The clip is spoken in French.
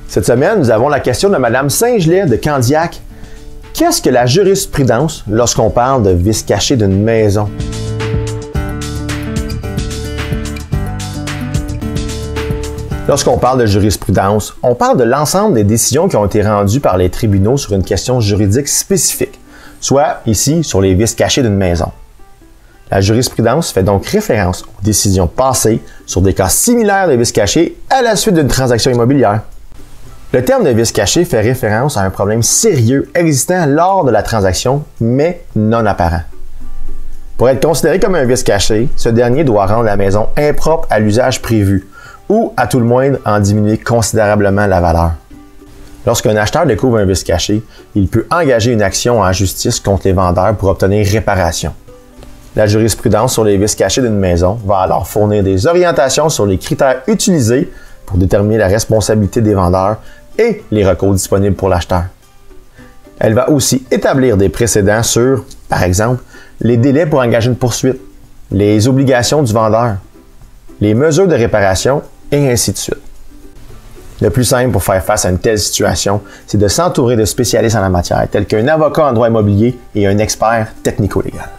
Cette semaine, nous avons la question de Mme Saint-Gelais de Candiac. Qu'est-ce que la jurisprudence lorsqu'on parle de vice caché d'une maison? Lorsqu'on parle de jurisprudence, on parle de l'ensemble des décisions qui ont été rendues par les tribunaux sur une question juridique spécifique, soit ici sur les vices cachés d'une maison. La jurisprudence fait donc référence aux décisions passées sur des cas similaires de vices cachés à la suite d'une transaction immobilière. Le terme de vice caché fait référence à un problème sérieux existant lors de la transaction, mais non apparent. Pour être considéré comme un vice caché, ce dernier doit rendre la maison impropre à l'usage prévu, ou à tout le moins en diminuer considérablement la valeur. Lorsqu'un acheteur découvre un vice caché, il peut engager une action en justice contre les vendeurs pour obtenir réparation. La jurisprudence sur les vices cachés d'une maison va alors fournir des orientations sur les critères utilisés pour déterminer la responsabilité des vendeurs et les recours disponibles pour l'acheteur. Elle va aussi établir des précédents sur, par exemple, les délais pour engager une poursuite, les obligations du vendeur, les mesures de réparation et ainsi de suite. Le plus simple pour faire face à une telle situation, c'est de s'entourer de spécialistes en la matière, tels qu'un avocat en droit immobilier et un expert technico-légal.